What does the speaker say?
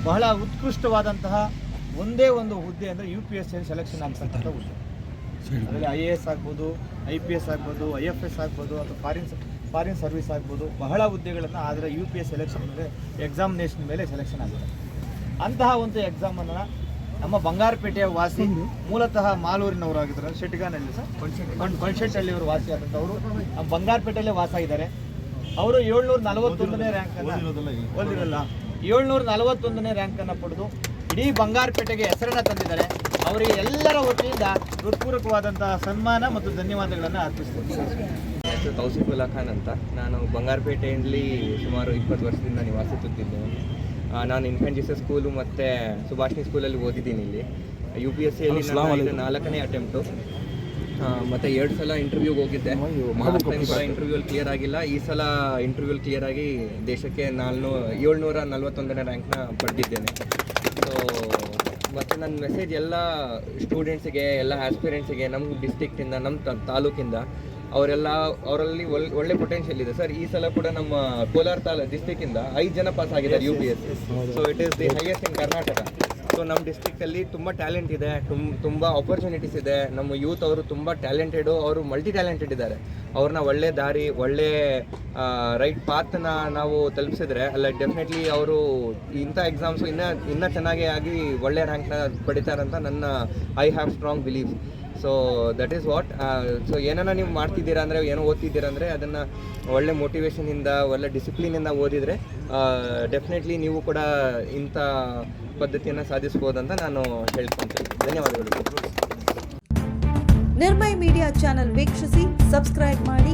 ಬಹಳ ಉತ್ಕೃಷ್ಟವಾದಂತಹ ಒಂದೇ ಒಂದು ಹುದ್ದೆ ಅಂದರೆ UPSC ಸೆಲೆಕ್ಷನ್ ಆಗ್ತಕ್ಕಂಥ ಹುದ್ದೆ. ಅದರಲ್ಲಿ IAS ಆಗ್ಬೋದು, IPS ಆಗ್ಬೋದು, IFS ಆಗ್ಬೋದು, ಅಥವಾ ಫಾರಿನ್ ಸರ್ವಿಸ್ ಆಗ್ಬೋದು, ಬಹಳ ಹುದ್ದೆಗಳನ್ನು ಆದರೆ UPSC ಸೆಲೆಕ್ಷನ್ ಮೇಲೆ ಎಕ್ಸಾಮಿನೇಷನ್ ಮೇಲೆ ಸೆಲೆಕ್ಷನ್ ಆಗುತ್ತೆ. ಅಂತಹ ಒಂದು ಎಕ್ಸಾಮನ್ನು ನಮ್ಮ ಬಂಗಾರಪೇಟೆಯ ವಾಸಿ, ಮೂಲತಃ ಮಾಲೂರಿನವರಾಗಿದ್ದಾರೆ, ಶೆಟ್ಗಾನಲ್ಲಿ ಸರ್ ಕೊಣಶೆಟ್ಟಹಳ್ಳಿಯವರು ವಾಸಿ ಆದಂಥವರು ನಮ್ಮ ಬಂಗಾರಪೇಟೆಯಲ್ಲೇ ವಾಸ ಇದ್ದಾರೆ. ಅವರು 741ನೇ ರ್ಯಾಂಕನ್ನು ಓದಿರಲ್ಲ 741ನೇ ರ್ಯಾಂಕನ್ನು ಪಡೆದು ಇಡೀ ಬಂಗಾರಪೇಟೆಗೆ ಹೆಸರನ್ನು ತಂದಿದ್ದಾರೆ. ಅವರಿಗೆ ಎಲ್ಲರ ವತಿಯಿಂದ ಹೃತ್ಪೂರ್ವಕವಾದಂತಹ ಸನ್ಮಾನ ಮತ್ತು ಧನ್ಯವಾದಗಳನ್ನು ಅರ್ಪಿಸ್ತೀನಿ. ತೌಸಿಫುಲ್ಲಾ ಖಾನ್ ಅಂತ. ನಾನು ಬಂಗಾರಪೇಟೆಯಲ್ಲಿ ಸುಮಾರು 20 ವರ್ಷದಿಂದ ನಿವಾಸಿಸುತ್ತಿದ್ದೇನೆ. ನಾನು ಇನ್ಫೆಂಟ್ ಜೀಸಸ್ ಸ್ಕೂಲು ಮತ್ತು ಸುಭಾಷಿಣಿ ಸ್ಕೂಲಲ್ಲಿ ಓದಿದ್ದೀನಿ. ಇಲ್ಲಿ UPSCಯಲ್ಲಿ 4ನೇ ಅಟೆಂಪ್ಟು. ಮತ್ತು 2 ಸಲ ಇಂಟರ್ವ್ಯೂಗೆ ಹೋಗಿದ್ದೆ. ಇಂಟರ್ವ್ಯೂಲ್ಲಿ ಕ್ಲಿಯರ್ ಆಗಿಲ್ಲ. ಈ ಸಲ ಇಂಟರ್ವ್ಯೂಲ್ಲಿ ಕ್ಲಿಯರ್ ಆಗಿ ದೇಶಕ್ಕೆ 741ನೇ ರ್ಯಾಂಕ್ನ ಪಡೆದಿದ್ದೇನೆ. ಸೊ ಮತ್ತು ನನ್ನ ಮೆಸೇಜ್ ಎಲ್ಲ ಸ್ಟೂಡೆಂಟ್ಸಿಗೆ, ಎಲ್ಲ ಆಸ್ಪಿರೆಂಟ್ಸಿಗೆ, ನಮ್ಮ ಡಿಸ್ಟಿಕ್ಟಿಂದ, ನಮ್ಮ ತಾಲೂಕಿಂದ ಅವರಲ್ಲಿ ಒಳ್ಳೆ ಪೊಟೆನ್ಷಿಯಲ್ ಇದೆ ಸರ್. ಈ ಸಲ ಕೂಡ ನಮ್ಮ ಕೋಲಾರ ಡಿಸ್ಟಿಕ್ಕಿಂದ 5 ಜನ ಪಾಸ್ ಆಗಿದ್ದಾರೆ UPSC. So it is the highest in Karnataka. So ನಮ್ಮ ಡಿಸ್ಟ್ರಿಕ್ಟಲ್ಲಿ ತುಂಬ ಟ್ಯಾಲೆಂಟ್ ಇದೆ, ತುಂಬ ಆಪರ್ಚುನಿಟೀಸ್ ಇದೆ. ನಮ್ಮ ಯೂತ್ ಅವರು ತುಂಬ ಟ್ಯಾಲೆಂಟೆಡು, ಅವರು ಮಲ್ಟಿ ಟ್ಯಾಲೆಂಟೆಡ್ ಇದ್ದಾರೆ. ಅವ್ರನ್ನ ಒಳ್ಳೆ ದಾರಿ, ಒಳ್ಳೆ ರೈಟ್ ಪಾತ್ನ ನಾವು ತಲುಪಿಸಿದ್ರೆ ಅಲ್ಲ, ಡೆಫಿನೆಟ್ಲಿ ಅವರು ಇಂಥ ಎಕ್ಸಾಮ್ಸು ಇನ್ನೂ ಚೆನ್ನಾಗಿ ಆಗಿ ಒಳ್ಳೆ ರ್ಯಾಂಕ್ನ ಪಡಿತಾರಂತ ನನ್ನ I have strong believe. So that is what. So ಏನನ್ನ ನೀವು ಮಾಡ್ತಿದ್ದೀರಾ ಅಂದರೆ, ಏನೋ ಓದ್ತಿದ್ದೀರಾ ಅಂದರೆ ಅದನ್ನು ಒಳ್ಳೆ ಮೋಟಿವೇಶನಿಂದ, ಒಳ್ಳೆ ಡಿಸಿಪ್ಲಿನಿಂದ ಓದಿದರೆ ಡೆಫಿನೆಟ್ಲಿ ನೀವು ಕೂಡ ಇಂಥ ಪದ್ಧತಿಯನ್ನು ಸಾಧಿಸ್ಬೋದಂತ ನಾನು ಹೇಳ್ಕೊಳ್ತೀನಿ. ಧನ್ಯವಾದಗಳು. ನಿರ್ಮಯ್ ಮೀಡಿಯಾ ಚಾನೆಲ್ ವೀಕ್ಷಿಸಿ, ಸಬ್ಸ್ಕ್ರೈಬ್ ಮಾಡಿ,